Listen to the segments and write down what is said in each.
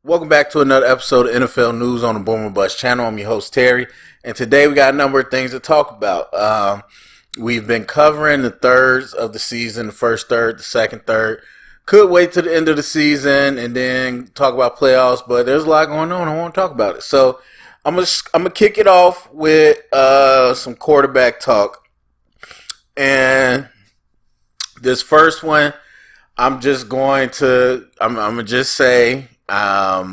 Welcome back to another episode of NFL News on the Boomer Bust channel. I'm your host, Terry, and today we got a number of things to talk about. We've been covering the thirds of the season, the first third, the second third. Could wait to the end of the season and then talk about playoffs, but there's a lot going on. I want to talk about it. So I'm gonna kick it off with some quarterback talk. And this first one, I'm gonna just say, I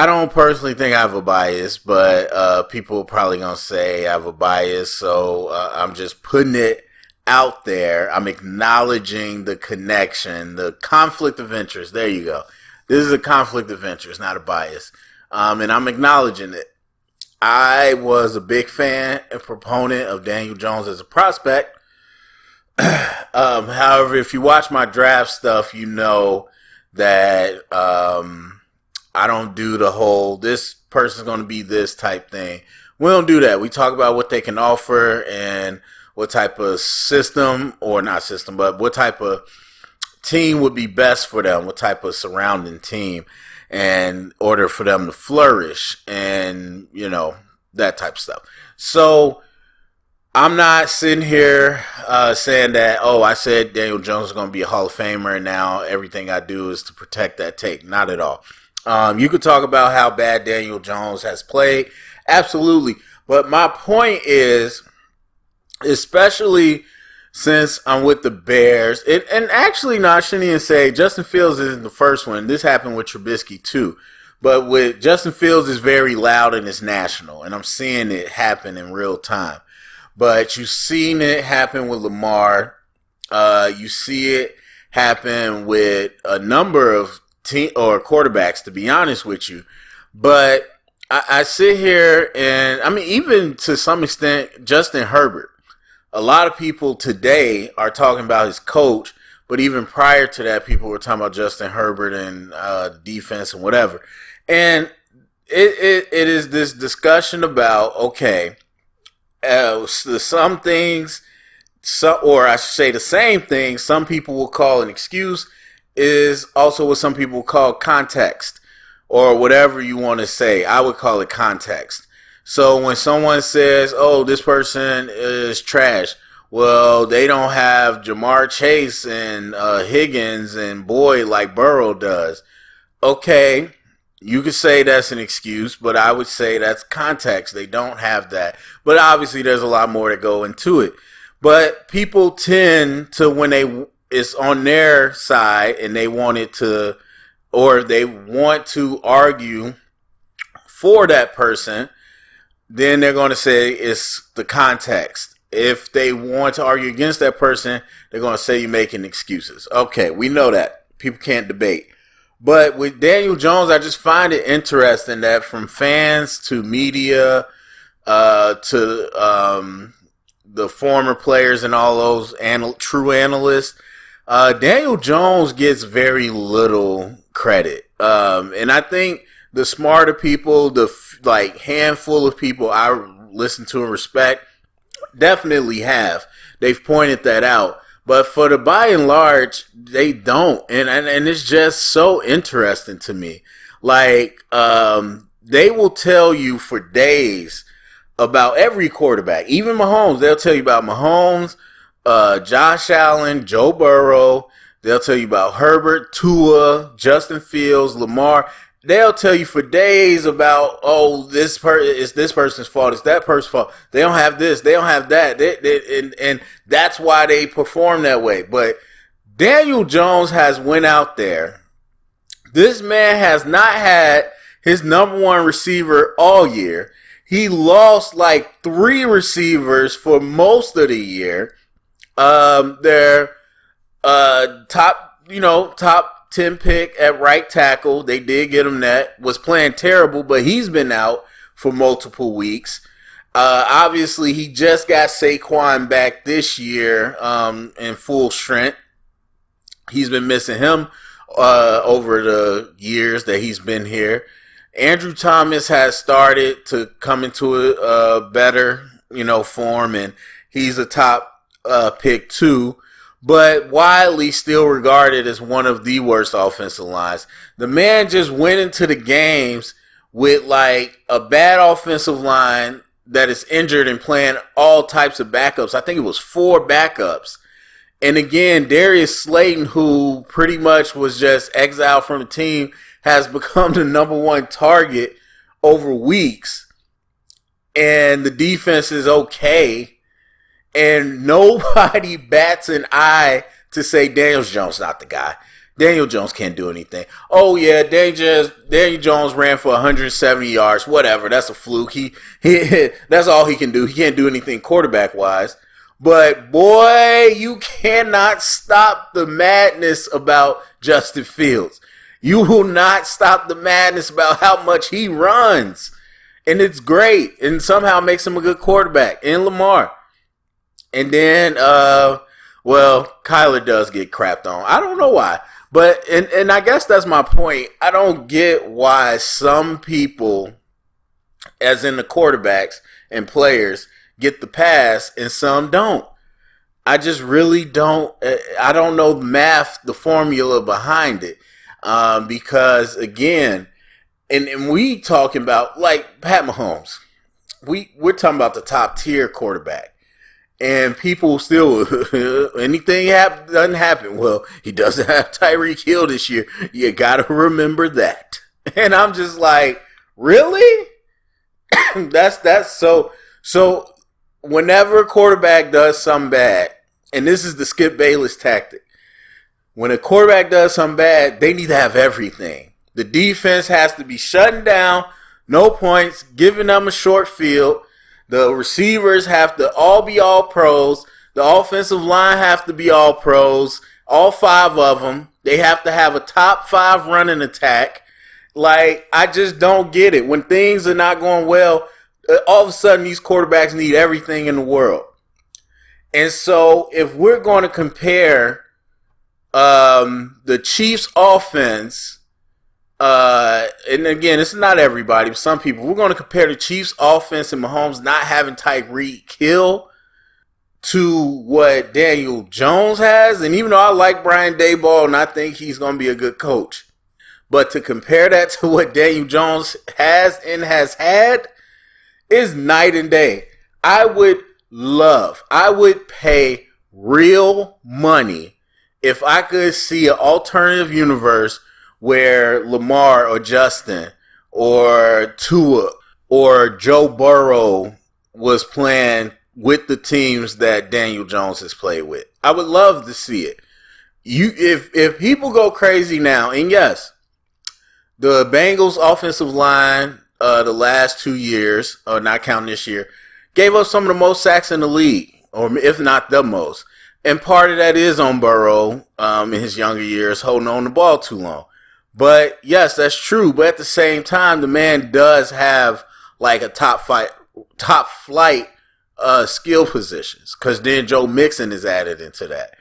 don't personally think I have a bias, but people are probably gonna say I have a bias, so I'm just putting it out there. I'm acknowledging the connection, the conflict of interest. There you go. This is a conflict of interest, not a bias, and I'm acknowledging it. I was a big fan and proponent of Daniel Jones as a prospect. However, if you watch my draft stuff, you know that I don't do the whole this person's going to be this type thing. We don't do that. We talk about what they can offer and what type of system, or not system, but what type of team would be best for them, what type of surrounding team, in order for them to flourish, and, you know, that type of stuff. So I'm not sitting here saying that, I said Daniel Jones is going to be a Hall of Famer and now everything I do is to protect that take. Not at all. You could talk about how bad Daniel Jones has played. Absolutely. But my point is, especially since I'm with the Bears, and actually, no, I shouldn't even say Justin Fields isn't the first one. This happened with Trubisky too. But with Justin Fields is very loud and it's national, and I'm seeing it happen in real time. But you've seen it happen with Lamar. You see it happen with a number of quarterbacks, to be honest with you. But I sit here and, I mean, even to some extent, Justin Herbert. A lot of people today are talking about his coach, but even prior to that, people were talking about Justin Herbert and defense and whatever. And it is this discussion about, okay, some things, or I should say the same thing, some people will call an excuse, is also what some people call context, or whatever you want to say. I would call it context. So when someone says, this person is trash, well, they don't have Jamar Chase and Higgins and Boyd like Burrow does. Okay, you could say that's an excuse, but I would say that's context. They don't have that. But obviously there's a lot more to go into it. But people tend to, when it's on their side and they want to argue for that person, then they're going to say it's the context. If they want to argue against that person, they're going to say you're making excuses. Okay, we know that. People can't debate. But with Daniel Jones, I just find it interesting that from fans to media to the former players and all those true analysts, Daniel Jones gets very little credit. And I think the smarter people, the handful of people I listen to and respect, definitely have. They've pointed that out. But for the by and large, they don't. And it's just so interesting to me. Like, they will tell you for days about every quarterback. Even Mahomes, they'll tell you about Mahomes, Josh Allen, Joe Burrow. They'll tell you about Herbert, Tua, Justin Fields, Lamar. They'll tell you for days about, it's this person's fault, it's that person's fault. They don't have this, they don't have that. And that's why they perform that way. But Daniel Jones has went out there. This man has not had his number one receiver all year. He lost like 3 receivers for most of the year. Their top 10 pick at right tackle, they did get him that, was playing terrible, but he's been out for multiple weeks. Obviously, he just got Saquon back this year in full strength. He's been missing him over the years that he's been here. Andrew Thomas has started to come into a better, form, and he's a top pick too. but widely still regarded as one of the worst offensive lines. The man just went into the games with like a bad offensive line that is injured and playing all types of backups. I think it was 4 backups. And again, Darius Slayton, who pretty much was just exiled from the team, has become the number 1 target over weeks. And the defense is okay. And nobody bats an eye to say Daniel Jones not the guy. Daniel Jones can't do anything. Oh, yeah, Daniel Jones ran for 170 yards. Whatever, that's a fluke. He that's all he can do. He can't do anything quarterback-wise. But, boy, you cannot stop the madness about Justin Fields. You will not stop the madness about how much he runs. And it's great. And somehow makes him a good quarterback. And Lamar. And then, Kyler does get crapped on. I don't know why. But, and I guess that's my point. I don't get why some people, as in the quarterbacks and players, get the pass and some don't. I just really don't. I don't know the math, the formula behind it. Because, again, and we talking about, like, Pat Mahomes. We're talking about the top tier quarterback. And people still, anything doesn't happen. Well, he doesn't have Tyreek Hill this year. You got to remember that. And I'm just like, really? that's so whenever a quarterback does something bad, and this is the Skip Bayless tactic, when a quarterback does something bad, they need to have everything. The defense has to be shutting down, no points, giving them a short field. The receivers have to all be all pros. The offensive line have to be all pros. All 5 of them. They have to have a top 5 running attack. Like, I just don't get it. When things are not going well, all of a sudden these quarterbacks need everything in the world. And so if we're going to compare the Chiefs offense, and again, it's not everybody, but some people, we're going to compare the Chiefs offense and Mahomes not having Tyreek Hill to what Daniel Jones has. And even though I like Brian Daboll and I think he's going to be a good coach, but to compare that to what Daniel Jones has and has had is night and day. I would pay real money if I could see an alternative universe where Lamar or Justin or Tua or Joe Burrow was playing with the teams that Daniel Jones has played with. I would love to see it. If people go crazy now, and yes, the Bengals offensive line the last 2 years, or not counting this year, gave up some of the most sacks in the league, or if not the most. And part of that is on Burrow in his younger years, holding on the ball too long. But, yes, that's true. But at the same time, the man does have, like, a top flight skill positions. Because then Joe Mixon is added into that.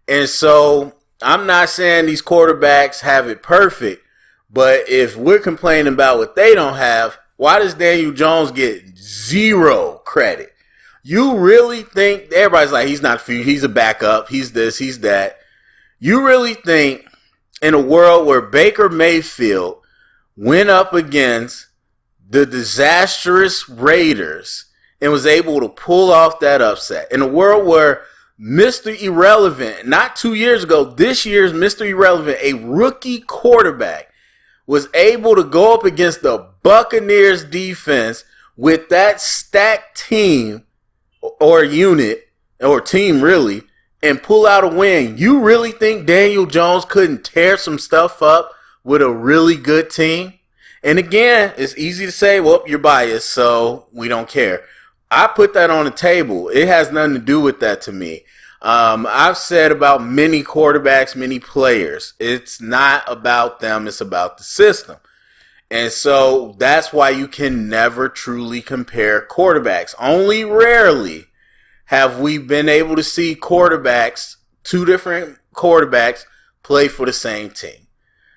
And so, I'm not saying these quarterbacks have it perfect. But if we're complaining about what they don't have, why does Daniel Jones get 0 credit? You really think, everybody's like, he's a backup, he's this, he's that. You really think, in a world where Baker Mayfield went up against the disastrous Raiders and was able to pull off that upset, in a world where Mr. Irrelevant, not 2 years ago, this year's Mr. Irrelevant, a rookie quarterback, was able to go up against the Buccaneers defense with that stacked team or unit or team really, and pull out a win. You really think Daniel Jones couldn't tear some stuff up with a really good team? And again, it's easy to say, well, you're biased, so we don't care. I put that on the table. It has nothing to do with that to me. I've said about many quarterbacks, many players, it's not about them, it's about the system. And so that's why you can never truly compare quarterbacks. Only rarely have we been able to see quarterbacks, 2 different quarterbacks, play for the same team.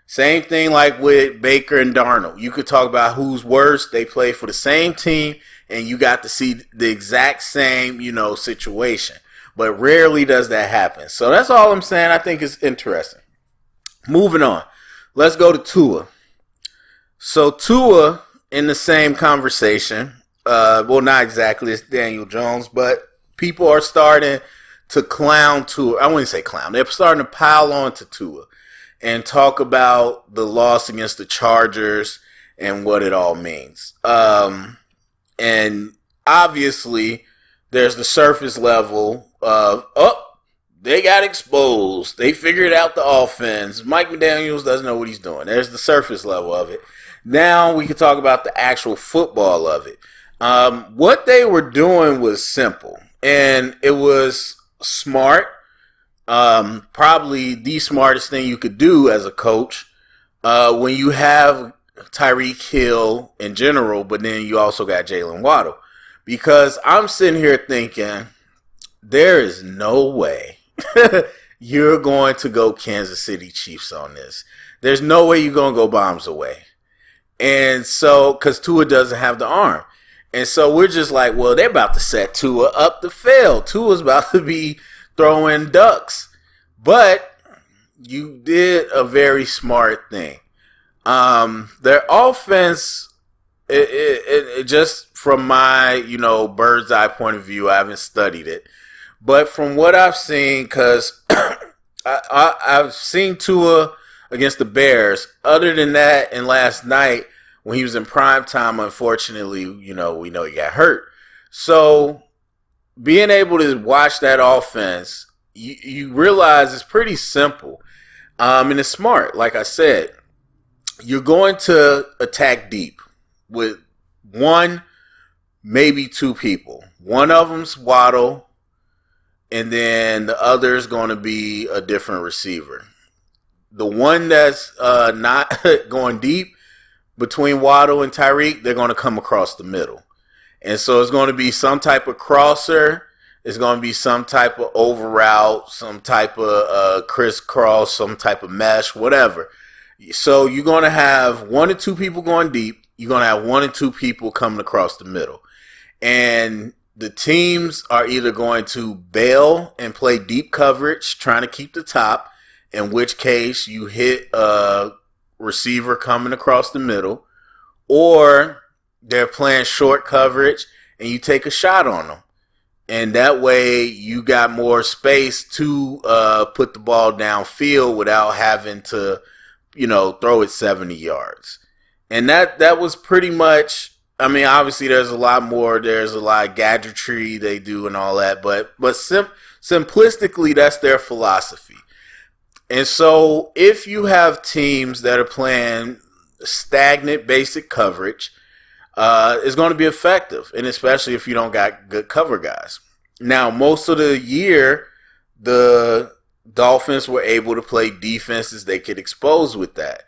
Same thing like with Baker and Darnold. You could talk about who's worse. They play for the same team, and you got to see the exact same, situation. but rarely does that happen. So that's all I'm saying. I think it's interesting. Moving on. Let's go to Tua. So Tua, in the same conversation, well, not exactly, it's Daniel Jones, but people are starting to clown Tua. I wouldn't say clown. They're starting to pile on to Tua and talk about the loss against the Chargers and what it all means. And obviously, there's the surface level of, they got exposed. They figured out the offense. Mike McDaniels doesn't know what he's doing. There's the surface level of it. Now we can talk about the actual football of it. What they were doing was simple, and it was smart. Probably the smartest thing you could do as a coach when you have Tyreek Hill in general, but then you also got Jalen Waddle. Because I'm sitting here thinking, there is no way you're going to go Kansas City Chiefs on this. There's no way you're going to go bombs away. And so, because Tua doesn't have the arm. And so we're just like, well, they're about to set Tua up to fail. Tua's about to be throwing ducks. But you did a very smart thing. Their offense, it just from my, bird's eye point of view, I haven't studied it. But from what I've seen, because I've seen Tua against the Bears. Other than that, and last night when he was in prime time, unfortunately, we know he got hurt. So being able to watch that offense, you realize it's pretty simple. And it's smart. Like I said, you're going to attack deep with one, maybe two people. One of them's Waddle, and then the other is going to be a different receiver. The one that's not going deep between Waddle and Tyreek, they're going to come across the middle. And so it's going to be some type of crosser. It's going to be some type of over route, some type of crisscross, some type of mesh, whatever. So you're going to have one or two people going deep. You're going to have one or two people coming across the middle. And the teams are either going to bail and play deep coverage, trying to keep the top, in which case you hit a receiver coming across the middle, or they're playing short coverage and you take a shot on them. And that way you got more space to put the ball downfield without having to, throw it 70 yards. And that was pretty much, obviously there's a lot more. There's a lot of gadgetry they do and all that. But simplistically, that's their philosophy. And so if you have teams that are playing stagnant basic coverage, it's going to be effective, and especially if you don't got good cover guys. Now, most of the year, the Dolphins were able to play defenses they could expose with that.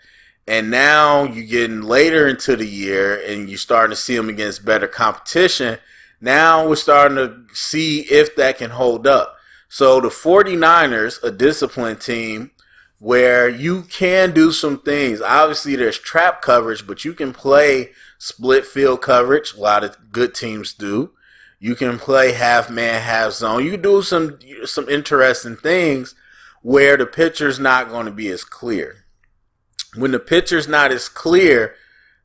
And now you're getting later into the year, and you're starting to see them against better competition. Now we're starting to see if that can hold up. So the 49ers, a disciplined team, where you can do some things. Obviously, there's trap coverage, but you can play split field coverage. A lot of good teams do. You can play half man, half zone. You can do some interesting things where the picture's not going to be as clear. When the picture's not as clear,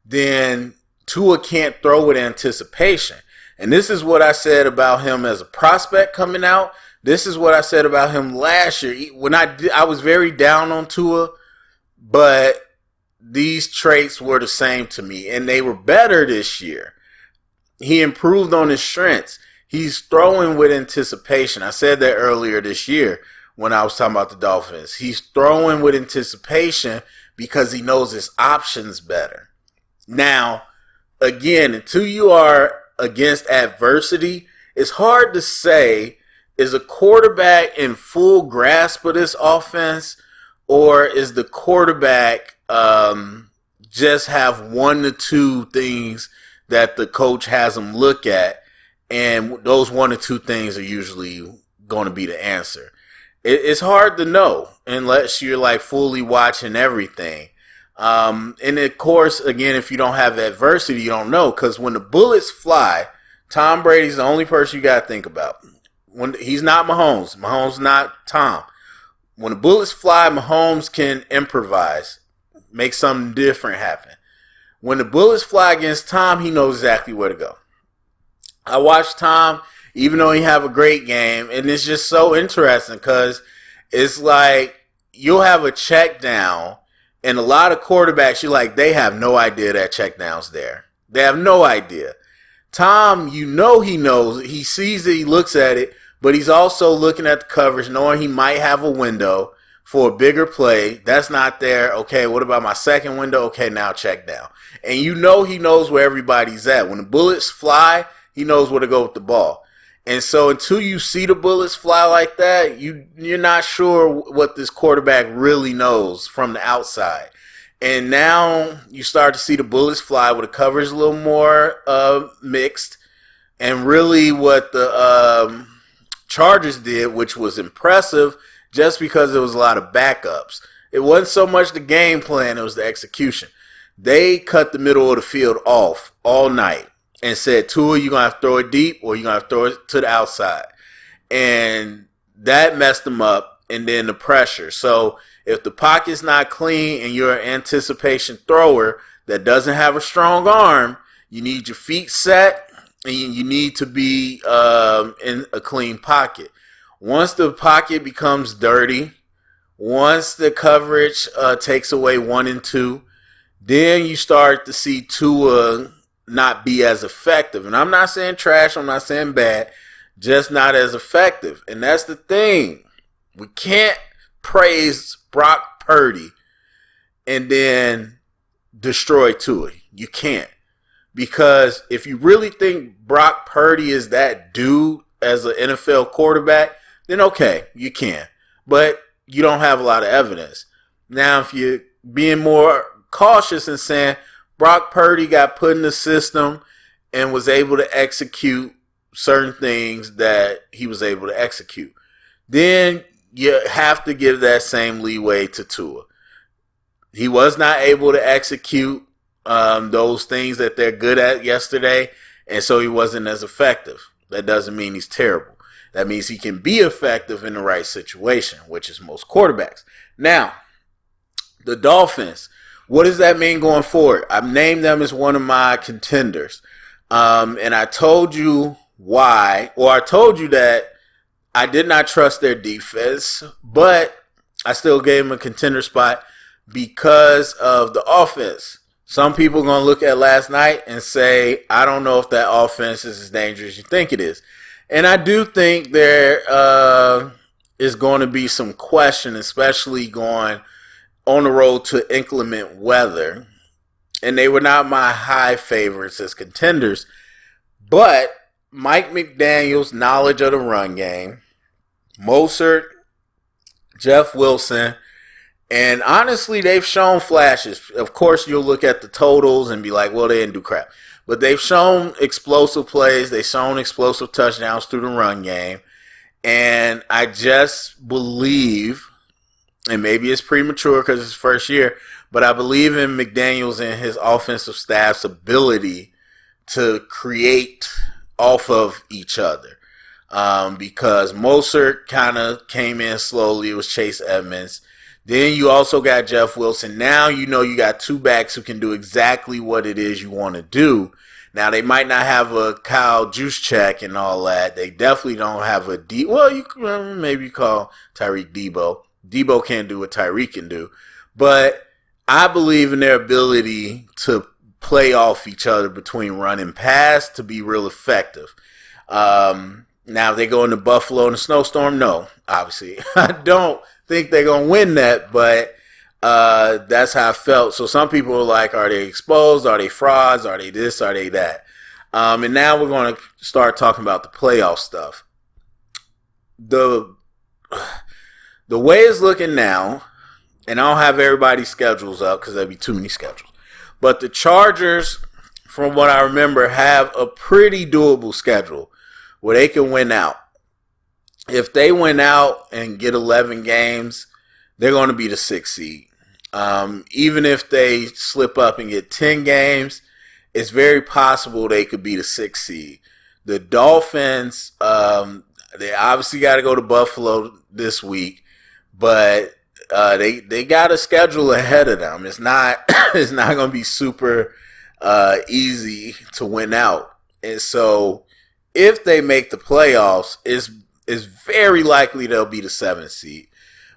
then Tua can't throw with anticipation. And this is what I said about him as a prospect coming out. This is what I said about him last year. When I was very down on Tua, but these traits were the same to me, and they were better this year. He improved on his strengths. He's throwing with anticipation. I said that earlier this year when I was talking about the Dolphins. He's throwing with anticipation because he knows his options better. Now, again, until you are against adversity, it's hard to say, is a quarterback in full grasp of this offense, or is the quarterback just have one to two things that the coach has him look at, and those one or two things are usually going to be the answer? It's hard to know unless you're fully watching everything. And of course, again, if you don't have adversity, you don't know, because when the bullets fly, Tom Brady's the only person you got to think about. when he's not Mahomes. Mahomes not Tom. When the bullets fly, Mahomes can improvise, make something different happen. When the bullets fly against Tom, he knows exactly where to go. I watched Tom, even though he have a great game, and it's just so interesting because it's like you'll have a check down, and a lot of quarterbacks, you're like, they have no idea that check down's there. They have no idea. Tom, you know he knows. He sees it, he looks at it, but he's also looking at the coverage, knowing he might have a window for a bigger play. That's not there. Okay, what about my second window? Okay, now check down. And you know he knows where everybody's at. When the bullets fly, he knows where to go with the ball. And so until you see the bullets fly like that, you're not sure what this quarterback really knows from the outside. And now you start to see the bullets fly with the coverage a little more mixed. And really what the Chargers did, which was impressive just because there was a lot of backups. It wasn't so much the game plan, it was the execution. They cut the middle of the field off all night and said, Tua, you're going to have to throw it deep or you're going to have to throw it to the outside. And that messed them up. And then the pressure. So if the pocket's not clean and you're an anticipation thrower that doesn't have a strong arm, you need your feet set and you need to be in a clean pocket. Once the pocket becomes dirty, once the coverage takes away 1 and 2, then you start to see Tua not be as effective. And I'm not saying trash, I'm not saying bad, just not as effective. And that's the thing. We can't praise Brock Purdy and then destroy Tua. You can't. Because if you really think Brock Purdy is that dude as an NFL quarterback, then okay, you can. But you don't have a lot of evidence. Now, if you're being more cautious and saying Brock Purdy got put in the system and was able to execute certain things that he was able to execute, then you have to give that same leeway to Tua. He was not able to execute those things that they're good at yesterday, and so he wasn't as effective. That doesn't mean he's terrible. That means he can be effective in the right situation, which is most quarterbacks. Now, the Dolphins, what does that mean going forward? I've named them as one of my contenders. And I told you why, or I told you that I did not trust their defense, but I still gave them a contender spot because of the offense. Some people are going to look at last night and say, I don't know if that offense is as dangerous as you think it is. And I do think there is going to be some question, especially going on the road to inclement weather. And they were not my high favorites as contenders. But Mike McDaniel's knowledge of the run game, Mostert, Jeff Wilson, and honestly, they've shown flashes. Of course, you'll look at the totals and be like, well, they didn't do crap. But they've shown explosive plays. They've shown explosive touchdowns through the run game. And I just believe, and maybe it's premature because it's first year, but I believe in McDaniels and his offensive staff's ability to create off of each other. Because Mostert kind of came in slowly. It was Chase Edmonds. Then you also got Jeff Wilson. Now you know you got two backs who can do exactly what it is you want to do. Now they might not have a Kyle Juszczyk and all that. They definitely don't have a well, you can maybe call Tyreek Debo. Debo can't do what Tyreek can do. But I believe in their ability to play off each other between run and pass to be real effective. Now they go into Buffalo in a snowstorm. No, obviously. I don't think they're going to win that, but that's how I felt. So some people are like, are they exposed? Are they frauds? Are they this? Are they that? And now we're going to start talking about the playoff stuff. The way it's looking now, and I don't have everybody's schedules up because there'd be too many schedules, but the Chargers, from what I remember, have a pretty doable schedule where they can win out. If they win out and get 11 games, they're going to be the 6th seed. Even if they slip up and get 10 games, it's very possible they could be the 6th seed. The Dolphins, They obviously got to go to Buffalo this week, but they got a schedule ahead of them. It's not it's not going to be super easy to win out. And so if they make the playoffs, it's very likely they'll be the 7th seed,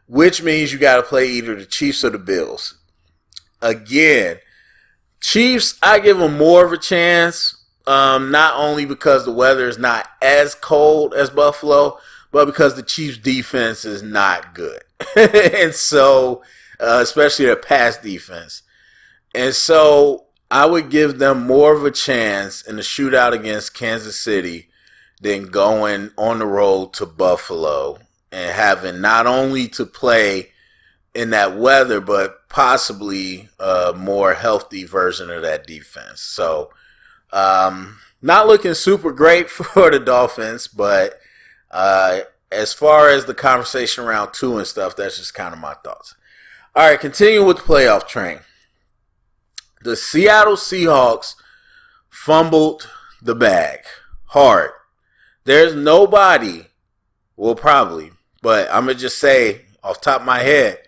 which means you got to play either the Chiefs or the Bills. Again, Chiefs, I give them more of a chance, not only because the weather is not as cold as Buffalo, but because the Chiefs' defense is not good. And so, especially their pass defense. And so, I would give them more of a chance in the shootout against Kansas City than going on the road to Buffalo and having not only to play in that weather, but possibly a more healthy version of that defense. So, not looking super great for the Dolphins, but as far as the conversation around Tua and stuff, that's just kind of my thoughts. All right, continuing with the playoff train. The Seattle Seahawks fumbled the bag hard. There's nobody, well, probably, but I'm going to just say off the top of my head,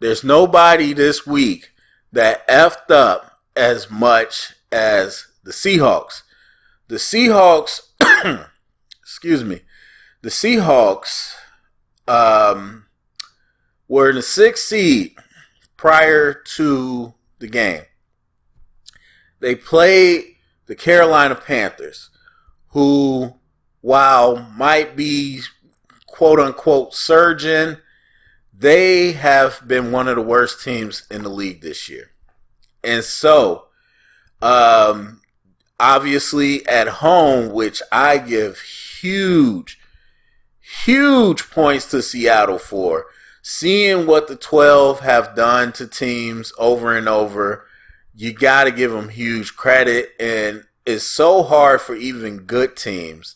there's nobody this week that effed up as much as the Seahawks. The Seahawks, excuse me, the Seahawks were in the 6th seed prior to the game. They played the Carolina Panthers, who, while might be quote-unquote surging, they have been one of the worst teams in the league this year. And so, obviously at home, which I give huge points to Seattle for, seeing what the 12 have done to teams over and over, you got to give them huge credit. And it's so hard for even good teams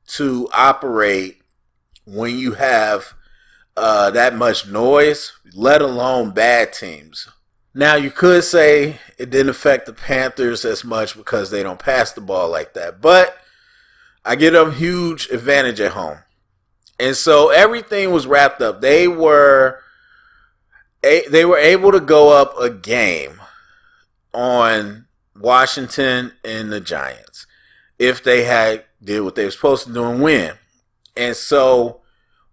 to operate when you have that much noise, let alone bad teams. Now, you could say it didn't affect the Panthers as much because they don't pass the ball like that, but I give them huge advantage at home. And so everything was wrapped up. They were able to go up a game on Washington and the Giants if they had did what they were supposed to do and win. And so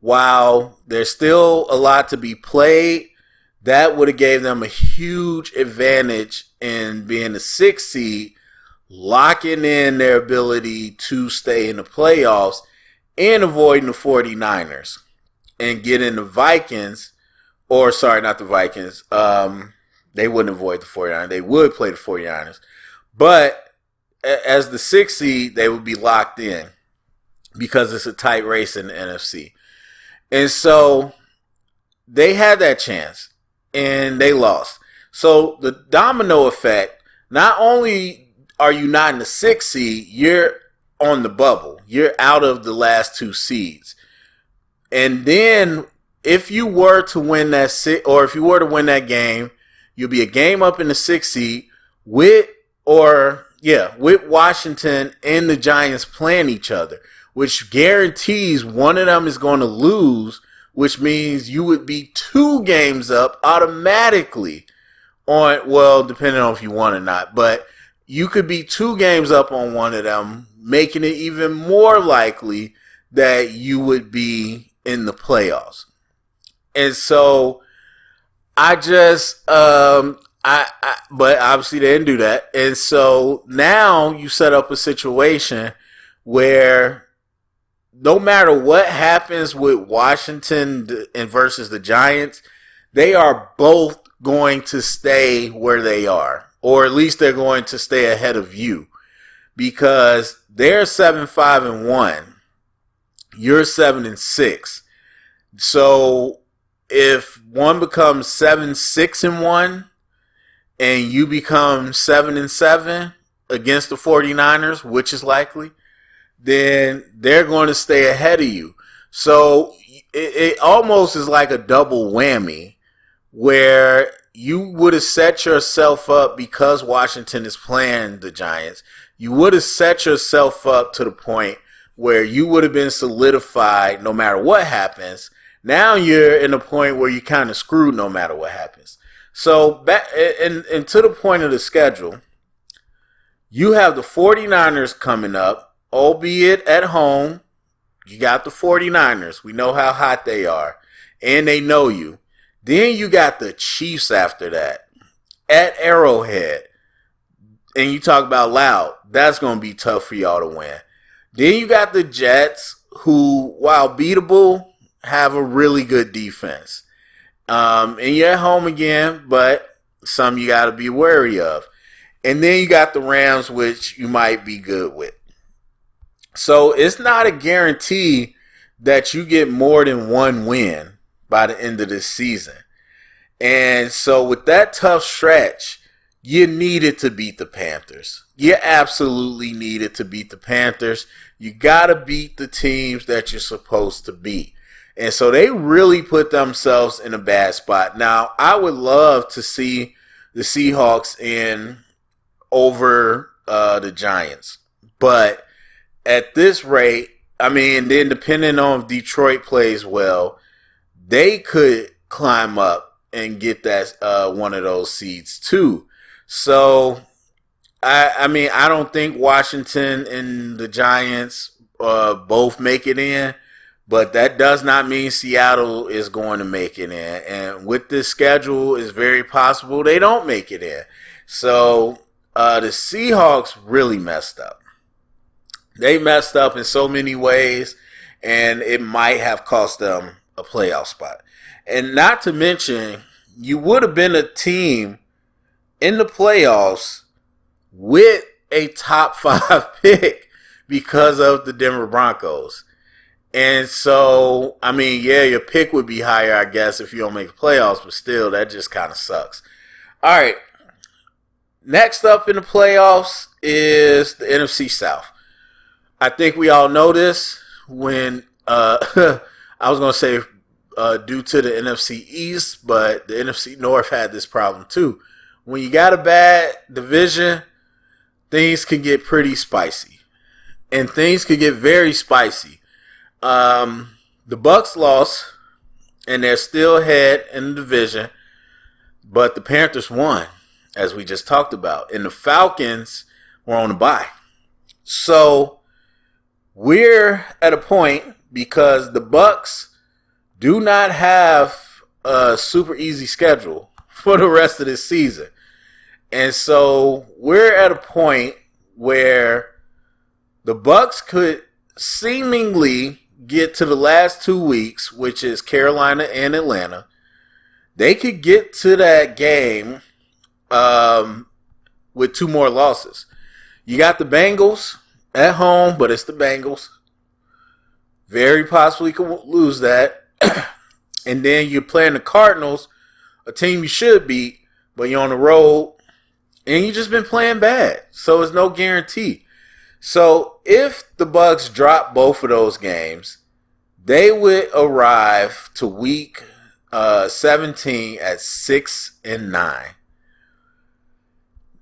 while there's still a lot to be played, that would have gave them a huge advantage in being the 6th seed, locking in their ability to stay in the playoffs and avoiding the 49ers and getting the Vikings, or sorry, not the Vikings. They wouldn't avoid the 49ers. They would play the 49ers. But as the 6th seed, they would be locked in because it's a tight race in the NFC. And so they had that chance, and they lost. So the domino effect, not only are you not in the 6th seed, you're on the bubble. You're out of the last 2 seeds. And then if you were to win that if you were to win that game, you'll be a game up in the 6th seed with Washington and the Giants playing each other, which guarantees one of them is going to lose, which means you would be 2 games up automatically on, well, depending on if you won or not, but you could be 2 games up on one of them, making it even more likely that you would be in the playoffs. And so I just, but obviously they didn't do that. And so now you set up a situation where no matter what happens with Washington and versus the Giants, they are both going to stay where they are, or at least they're going to stay ahead of you, because they're 7-5-1. You're 7-6. So if one becomes 7-6-1 and you become 7-7 against the 49ers, which is likely, then they're going to stay ahead of you. So it almost is like a double whammy, where you would have set yourself up, because Washington is playing the Giants, you would have set yourself up to the point where you would have been solidified no matter what happens. Now you're in a point where you're kind of screwed no matter what happens. So back and to the point of the schedule, you have the 49ers coming up, albeit at home. You got the 49ers. We know how hot they are, and they know you. Then you got the Chiefs after that at Arrowhead. And you talk about loud. That's going to be tough for y'all to win. Then you got the Jets, who, while beatable, have a really good defense. And you're at home again, but some you got to be wary of. And then you got the Rams, which you might be good with. So it's not a guarantee that you get more than one win by the end of this season. And so with that tough stretch, you needed to beat the Panthers. You absolutely needed to beat the Panthers. You got to beat the teams that you're supposed to beat. And so they really put themselves in a bad spot. Now, I would love to see the Seahawks in over the Giants. But at this rate, I mean, then depending on if Detroit plays well, they could climb up and get that one of those seeds too. So, I mean, I don't think Washington and the Giants both make it in. But that does not mean Seattle is going to make it in. And with this schedule, it's very possible they don't make it in. So the Seahawks really messed up. They messed up in so many ways, and it might have cost them a playoff spot. And not to mention, you would have been a team in the playoffs with a top 5 pick because of the Denver Broncos. And so, I mean, yeah, your pick would be higher, I guess, if you don't make the playoffs, but still, that just kind of sucks. All right. Next up in the playoffs is the NFC South. I think we all know this when, I was going to say due to the NFC East, but the NFC North had this problem too. When you got a bad division, things can get pretty spicy. And things can get very spicy. The Bucks lost, and they're still ahead in the division, but the Panthers won, as we just talked about, and the Falcons were on a bye. So we're at a point because the Bucks do not have a super easy schedule for the rest of this season, and so we're at a point where the Bucks could seemingly get to the last 2 weeks, which is Carolina and Atlanta. They could get to that game with 2 more losses. You got the Bengals at home, but it's the Bengals. Very possibly could lose that. And then you're playing the Cardinals, a team you should beat, but you're on the road, and you've just been playing bad. So it's no guarantee. So if the Bucks drop both of those games, they would arrive to week 17 at 6-9.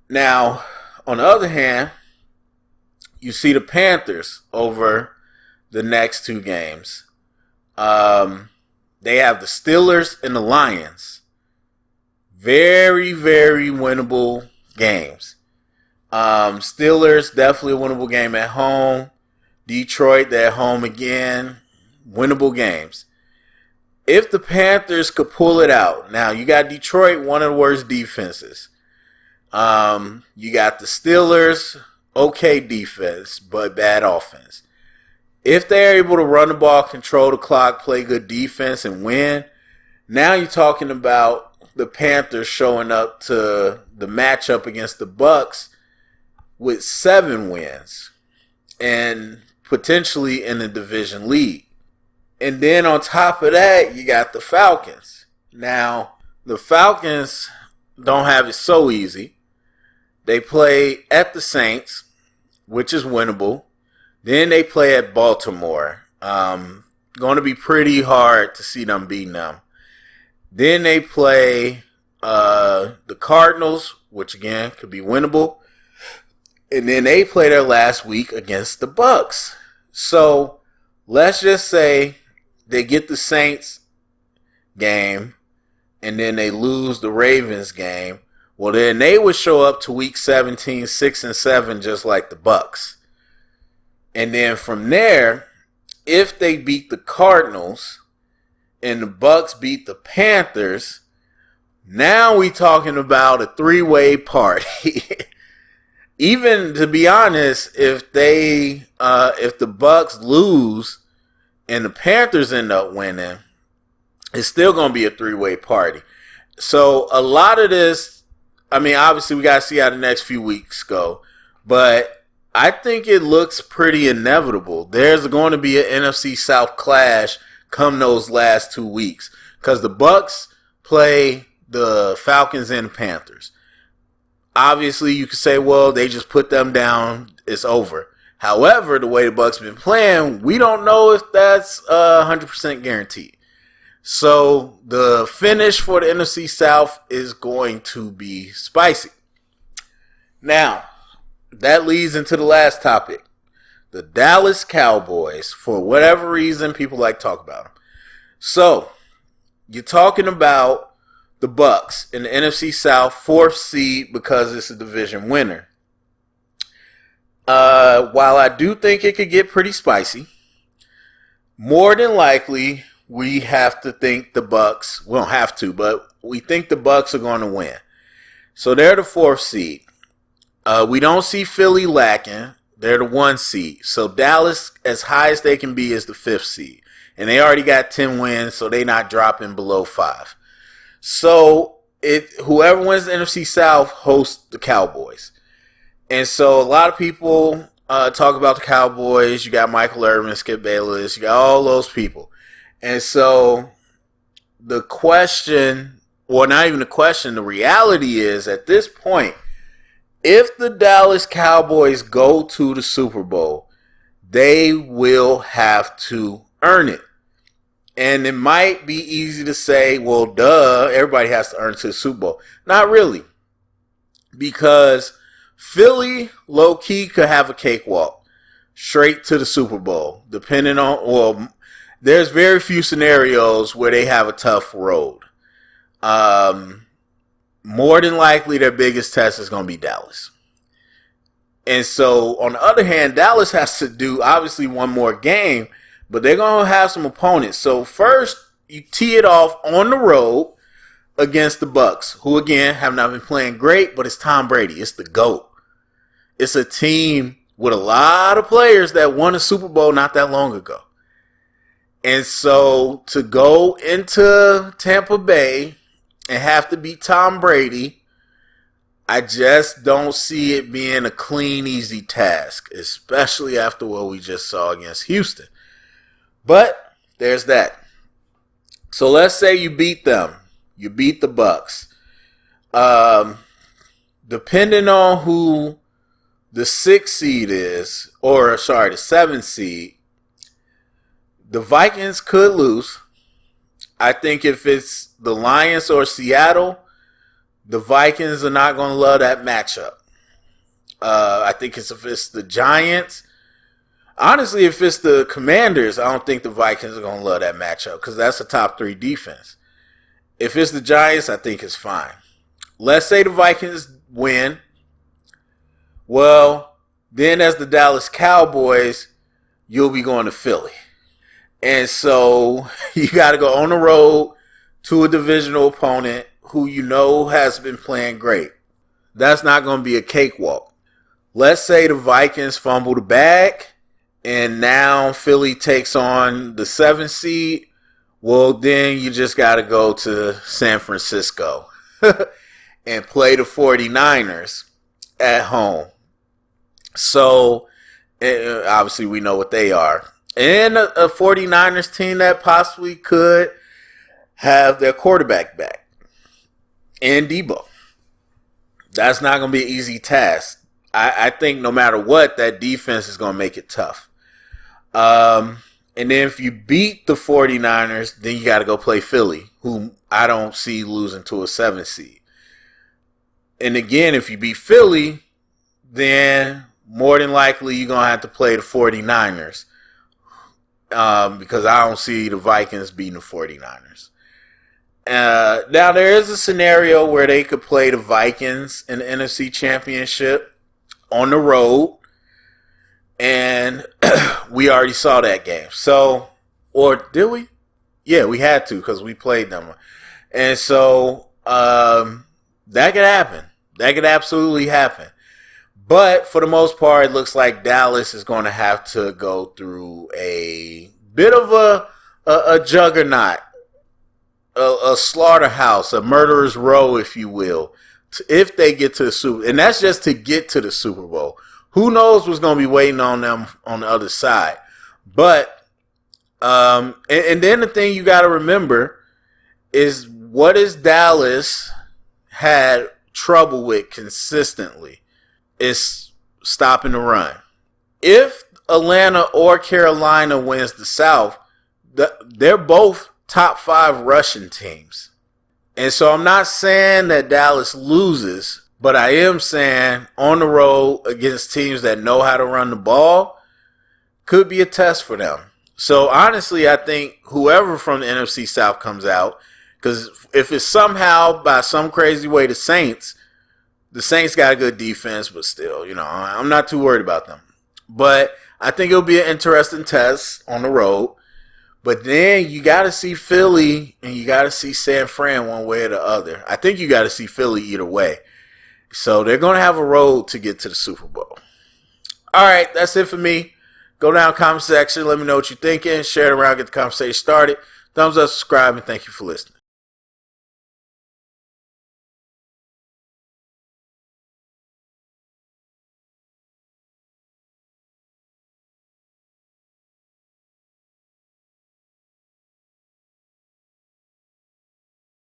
Now, on the other hand, you see the Panthers over the next 2 games. They have the Steelers and the Lions. Very, very winnable games. Steelers, definitely a winnable game at home. Detroit, they're at home again. Winnable games. If the Panthers could pull it out, now you got Detroit, one of the worst defenses. You got the Steelers, okay defense, but bad offense. If they're able to run the ball, control the clock, play good defense, and win, now you're talking about the Panthers showing up to the matchup against the Bucks with 7 wins and potentially in the division lead. And then on top of that, you got the Falcons. Now, the Falcons don't have it so easy. They play at the Saints, which is winnable. Then they play at Baltimore. Going to be pretty hard to see them beating them. Then they play the Cardinals, which again could be winnable. And then they play their last week against the Bucks. So let's just say they get the Saints game and then they lose the Ravens game. Well, then they would show up to week 17, 6-7, just like the Bucs. And then from there, if they beat the Cardinals and the Bucs beat the Panthers, now we talking about a three-way party. Even to be honest, if the Bucs lose and the Panthers end up winning, it's still going to be a three-way party. So a lot of this, I mean, obviously we got to see how the next few weeks go, but I think it looks pretty inevitable. There's going to be an NFC South clash come those last 2 weeks because the Bucs play the Falcons and the Panthers. Obviously, you could say, well, they just put them down. It's over. However, the way the Bucs been playing, we don't know if that's 100% guaranteed. So the finish for the NFC South is going to be spicy. Now, that leads into the last topic. The Dallas Cowboys, for whatever reason, people like to talk about them. So, you're talking about the Bucs in the NFC South, 4th seed because it's a division winner. While I do think it could get pretty spicy, more than likely, we have to think the Bucs, we don't have to, but we think the Bucs are going to win. So they're the 4th seed. We don't see Philly lacking. They're the 1 seed. So Dallas, as high as they can be, is the 5th seed. And they already got 10 wins, so they're not dropping below 5. So whoever wins the NFC South hosts the Cowboys. And so a lot of people talk about the Cowboys. You got Michael Irvin, Skip Bayless. You got all those people. And so the question, well, not even the question, the reality is at this point, if the Dallas Cowboys go to the Super Bowl, they will have to earn it. And it might be easy to say, well, duh, everybody has to earn to the Super Bowl. Not really. Because Philly, low-key, could have a cakewalk straight to the Super Bowl, depending on, well, there's very few scenarios where they have a tough road. More than likely, their biggest test is going to be Dallas. And so, on the other hand, Dallas has to do, obviously, one more game, but they're going to have some opponents. So, first, you tee it off on the road against the Bucs, who, again, have not been playing great, but it's Tom Brady. It's the GOAT. It's a team with a lot of players that won a Super Bowl not that long ago. And so, to go into Tampa Bay and have to beat Tom Brady, I just don't see it being a clean, easy task, especially after what we just saw against Houston. But there's that. So let's say you beat them. You beat the Bucs. Depending on who the 6th seed is, or sorry, the 7th seed, the Vikings could lose. I think if it's the Lions or Seattle, the Vikings are not going to love that matchup. I think if it's the Giants, honestly, if it's the Commanders, I don't think the Vikings are going to love that matchup because that's a top 3 defense. If it's the Giants, I think it's fine. Let's say the Vikings win. Well, then as the Dallas Cowboys, you'll be going to Philly. And so you got to go on the road to a divisional opponent who you know has been playing great. That's not going to be a cakewalk. Let's say the Vikings fumble the bag and now Philly takes on the 7th seed. Well, then you just got to go to San Francisco and play the 49ers at home. So, obviously we know what they are. And a 49ers team that possibly could have their quarterback back. And Debo. That's not going to be an easy task. I think no matter what, that defense is going to make it tough. And then if you beat the 49ers, then you got to go play Philly, who I don't see losing to a 7th seed. And again, if you beat Philly, then more than likely you're going to have to play the 49ers, because I don't see the Vikings beating the 49ers. Now, there is a scenario where they could play the Vikings in the NFC Championship on the road. And we already saw that game. So, or did we? Yeah, we had to because we played them. And so that could happen. That could absolutely happen. But for the most part, it looks like Dallas is going to have to go through a bit of a juggernaut, a slaughterhouse, a murderer's row, if you will, if they get to the Super Bowl. And that's just to get to the Super Bowl. Who knows what's going to be waiting on them on the other side. But, and then the thing you got to remember is what is Dallas had trouble with consistently is stopping the run. If Atlanta or Carolina wins the South, they're both top 5 rushing teams. And so I'm not saying that Dallas loses, but I am saying on the road against teams that know how to run the ball could be a test for them. So honestly, I think whoever from the NFC South comes out, because if it's somehow by some crazy way the Saints got a good defense, but still, I'm not too worried about them. But I think it'll be an interesting test on the road. But then you got to see Philly and you got to see San Fran one way or the other. I think you got to see Philly either way. So they're going to have a road to get to the Super Bowl. All right, that's it for me. Go down comment section. Let me know what you're thinking. Share it around. Get the conversation started. Thumbs up, subscribe, and thank you for listening.